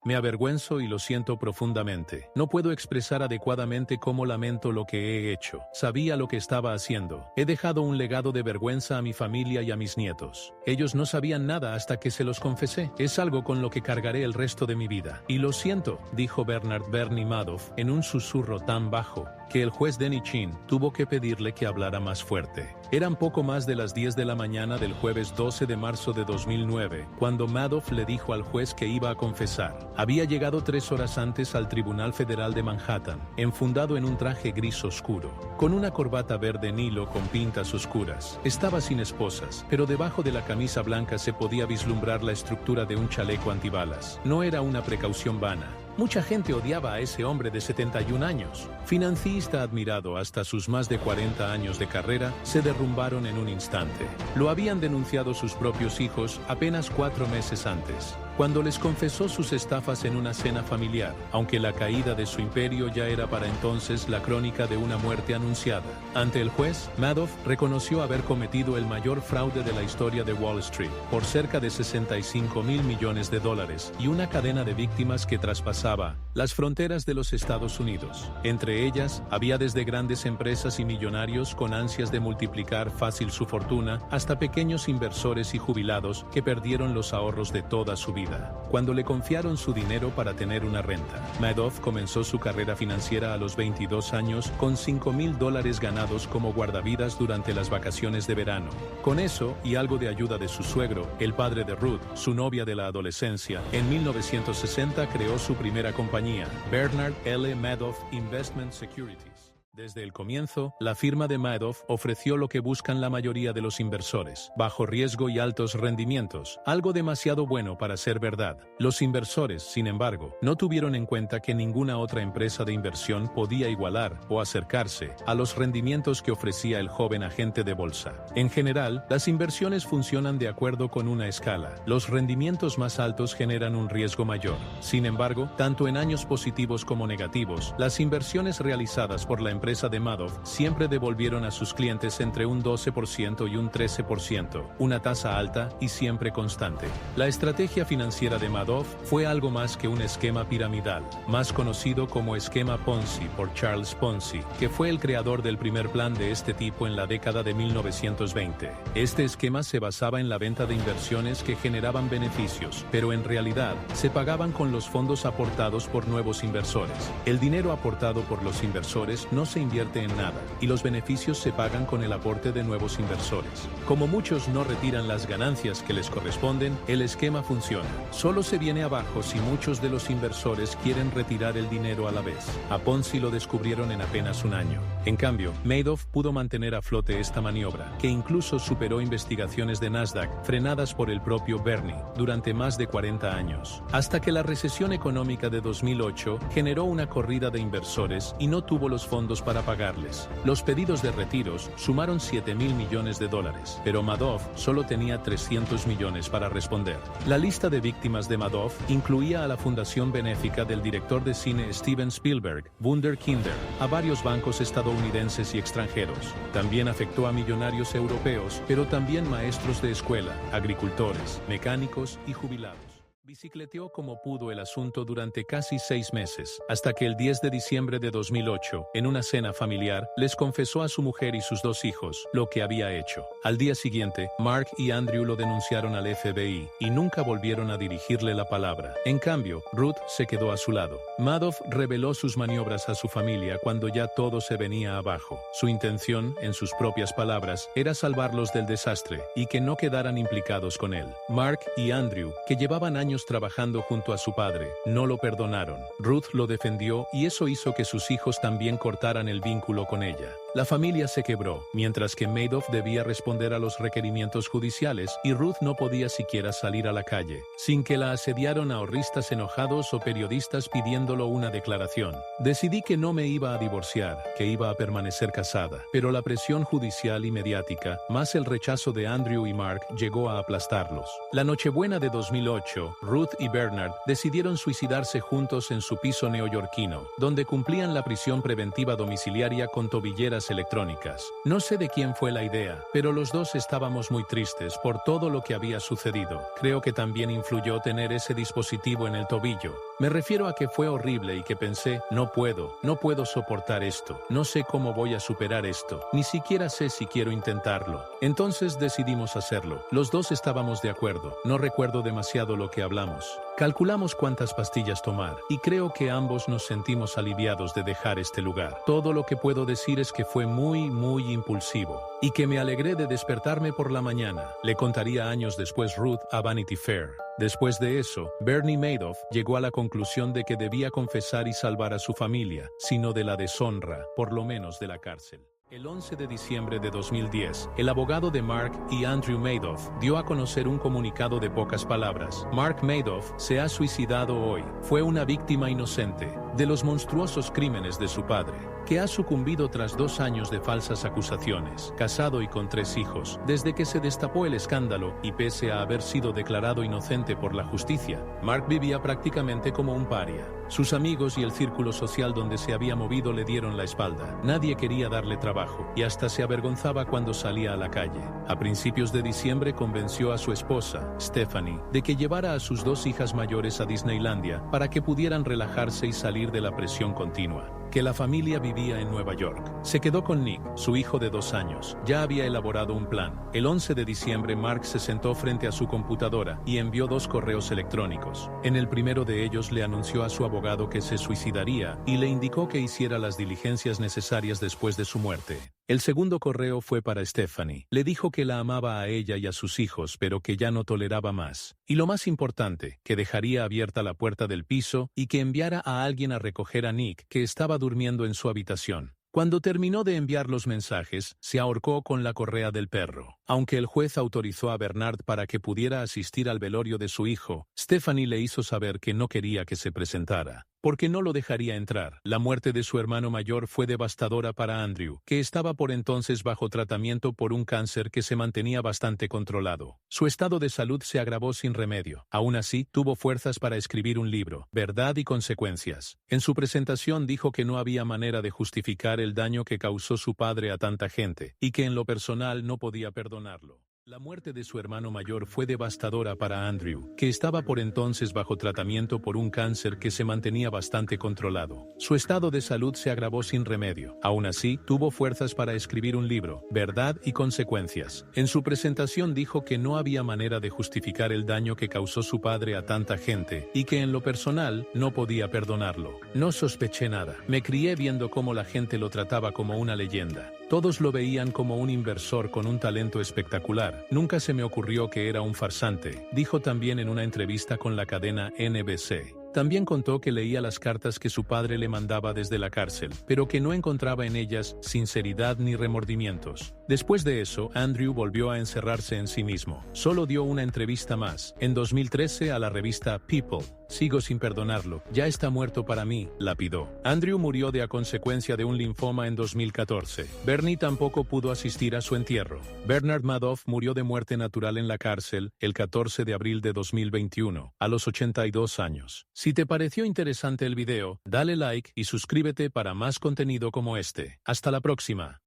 Me avergüenzo y lo siento profundamente. No puedo expresar adecuadamente cómo lamento lo que he hecho. Sabía lo que estaba haciendo. He dejado un legado de vergüenza a mi familia y a mis nietos. Ellos no sabían nada hasta que se los confesé. Es algo con lo que cargaré el resto de mi vida. Y lo siento, dijo Bernard Bernie Madoff en un susurro tan bajo que el juez Denny Chin tuvo que pedirle que hablara más fuerte. Eran poco más de las 10 de la mañana del jueves 12 de marzo de 2009, cuando Madoff le dijo al juez que iba a confesar. Había llegado 3 horas antes al Tribunal Federal de Manhattan, enfundado en un traje gris oscuro, con una corbata verde Nilo con pintas oscuras. Estaba sin esposas, pero debajo de la camisa blanca se podía vislumbrar la estructura de un chaleco antibalas. No era una precaución vana. Mucha gente odiaba a ese hombre de 71 años. Financista admirado hasta sus más de 40 años de carrera, se derrumbaron en un instante. Lo habían denunciado sus propios hijos apenas 4 meses antes, cuando les confesó sus estafas en una cena familiar, aunque la caída de su imperio ya era para entonces la crónica de una muerte anunciada. Ante el juez, Madoff reconoció haber cometido el mayor fraude de la historia de Wall Street, por cerca de $65,000 millones y una cadena de víctimas que traspasaba las fronteras de los Estados Unidos. Entre ellas, había desde grandes empresas y millonarios con ansias de multiplicar fácil su fortuna, hasta pequeños inversores y jubilados que perdieron los ahorros de toda su vida cuando le confiaron su dinero para tener una renta. Madoff comenzó su carrera financiera a los 22 años con $5,000 ganados como guardavidas durante las vacaciones de verano. Con eso, y algo de ayuda de su suegro, el padre de Ruth, su novia de la adolescencia, en 1960 creó su primera compañía, Bernard L. Madoff Investment Securities. Desde el comienzo, la firma de Madoff ofreció lo que buscan la mayoría de los inversores: bajo riesgo y altos rendimientos, algo demasiado bueno para ser verdad. Los inversores, sin embargo, no tuvieron en cuenta que ninguna otra empresa de inversión podía igualar o acercarse a los rendimientos que ofrecía el joven agente de bolsa. En general, las inversiones funcionan de acuerdo con una escala. Los rendimientos más altos generan un riesgo mayor. Sin embargo, tanto en años positivos como negativos, las inversiones realizadas por la empresa de Madoff siempre devolvieron a sus clientes entre un 12% y un 13%, una tasa alta y siempre constante. La estrategia financiera de Madoff fue algo más que un esquema piramidal, más conocido como esquema Ponzi por Charles Ponzi, que fue el creador del primer plan de este tipo en la década de 1920. Este esquema se basaba en la venta de inversiones que generaban beneficios, pero en realidad se pagaban con los fondos aportados por nuevos inversores. El dinero aportado por los inversores no se invierte en nada, y los beneficios se pagan con el aporte de nuevos inversores. Como muchos no retiran las ganancias que les corresponden, el esquema funciona. Solo se viene abajo si muchos de los inversores quieren retirar el dinero a la vez. A Ponzi lo descubrieron en apenas un año. En cambio, Madoff pudo mantener a flote esta maniobra, que incluso superó investigaciones de Nasdaq frenadas por el propio Bernie durante más de 40 años, hasta que la recesión económica de 2008 generó una corrida de inversores y no tuvo los fondos para pagarles. Los pedidos de retiros sumaron $7,000 millones, pero Madoff solo tenía 300 millones para responder. La lista de víctimas de Madoff incluía a la fundación benéfica del director de cine Steven Spielberg, Wunder Kinder, a varios bancos estadounidenses y extranjeros. También afectó a millonarios europeos, pero también maestros de escuela, agricultores, mecánicos y jubilados. Bicicleteó como pudo el asunto durante casi 6 meses, hasta que el 10 de diciembre de 2008, en una cena familiar, les confesó a su mujer y sus 2 hijos lo que había hecho. Al día siguiente, Mark y Andrew lo denunciaron al FBI, y nunca volvieron a dirigirle la palabra. En cambio, Ruth se quedó a su lado. Madoff reveló sus maniobras a su familia cuando ya todo se venía abajo. Su intención, en sus propias palabras, era salvarlos del desastre, y que no quedaran implicados con él. Mark y Andrew, que llevaban años trabajando junto a su padre, no lo perdonaron. Ruth lo defendió y eso hizo que sus hijos también cortaran el vínculo con ella. La familia se quebró, mientras que Madoff debía responder a los requerimientos judiciales y Ruth no podía siquiera salir a la calle, sin que la asediaran ahorristas enojados o periodistas pidiéndolo una declaración. Decidí que no me iba a divorciar, que iba a permanecer casada, pero la presión judicial y mediática, más el rechazo de Andrew y Mark, llegó a aplastarlos. La Nochebuena de 2008, Ruth y Bernard, decidieron suicidarse juntos en su piso neoyorquino, donde cumplían la prisión preventiva domiciliaria con tobilleras electrónicas. No sé de quién fue la idea, pero los dos estábamos muy tristes por todo lo que había sucedido. Creo que también influyó tener ese dispositivo en el tobillo. Me refiero a que fue horrible y que pensé, no puedo soportar esto, no sé cómo voy a superar esto, ni siquiera sé si quiero intentarlo. Entonces decidimos hacerlo. Los dos estábamos de acuerdo, no recuerdo demasiado lo que hablamos. Calculamos cuántas pastillas tomar, y creo que ambos nos sentimos aliviados de dejar este lugar. Todo lo que puedo decir es que fue muy impulsivo, y que me alegré de despertarme por la mañana. Le contaría años después Ruth a Vanity Fair. Después de eso, Bernie Madoff llegó a la conclusión de que debía confesar y salvar a su familia, sino de la deshonra, por lo menos de la cárcel. El 11 de diciembre de 2010, el abogado de Mark y Andrew Madoff dio a conocer un comunicado de pocas palabras. Mark Madoff se ha suicidado hoy. Fue una víctima inocente de los monstruosos crímenes de su padre, que ha sucumbido tras 2 años de falsas acusaciones, casado y con 3 hijos, desde que se destapó el escándalo y pese a haber sido declarado inocente por la justicia. Mark vivía prácticamente como un paria. Sus amigos y el círculo social donde se había movido le dieron la espalda. Nadie quería darle trabajo, y hasta se avergonzaba cuando salía a la calle. A principios de diciembre convenció a su esposa, Stephanie, de que llevara a sus 2 hijas mayores a Disneylandia para que pudieran relajarse y salir de la presión continua. Que la familia vivía en Nueva York. Se quedó con Nick, su hijo de 2 años. Ya había elaborado un plan. El 11 de diciembre Mark se sentó frente a su computadora y envió 2 correos electrónicos. En el primero de ellos le anunció a su abogado que se suicidaría y le indicó que hiciera las diligencias necesarias después de su muerte. El segundo correo fue para Stephanie. Le dijo que la amaba a ella y a sus hijos, pero que ya no toleraba más. Y lo más importante, que dejaría abierta la puerta del piso y que enviara a alguien a recoger a Nick, que estaba durmiendo en su habitación. Cuando terminó de enviar los mensajes, se ahorcó con la correa del perro. Aunque el juez autorizó a Bernard para que pudiera asistir al velorio de su hijo, Stephanie le hizo saber que no quería que se presentara, porque no lo dejaría entrar. La muerte de su hermano mayor fue devastadora para Andrew, que estaba por entonces bajo tratamiento por un cáncer que se mantenía bastante controlado. Su estado de salud se agravó sin remedio. Aún así, tuvo fuerzas para escribir un libro, Verdad y Consecuencias. En su presentación dijo que no había manera de justificar el daño que causó su padre a tanta gente, y que en lo personal no podía perdonarlo. La muerte de su hermano mayor fue devastadora para Andrew, que estaba por entonces bajo tratamiento por un cáncer que se mantenía bastante controlado. Su estado de salud se agravó sin remedio. Aún así, tuvo fuerzas para escribir un libro, Verdad y Consecuencias. En su presentación dijo que no había manera de justificar el daño que causó su padre a tanta gente, y que en lo personal no podía perdonarlo. No sospeché nada. Me crié viendo cómo la gente lo trataba como una leyenda. Todos lo veían como un inversor con un talento espectacular. Nunca se me ocurrió que era un farsante, dijo también en una entrevista con la cadena NBC. También contó que leía las cartas que su padre le mandaba desde la cárcel, pero que no encontraba en ellas sinceridad ni remordimientos. Después de eso, Andrew volvió a encerrarse en sí mismo. Solo dio una entrevista más, en 2013 a la revista People. Sigo sin perdonarlo, ya está muerto para mí, lapidó. Andrew murió a consecuencia de un linfoma en 2014. Bernie tampoco pudo asistir a su entierro. Bernard Madoff murió de muerte natural en la cárcel el 14 de abril de 2021, a los 82 años. Si te pareció interesante el video, dale like y suscríbete para más contenido como este. Hasta la próxima.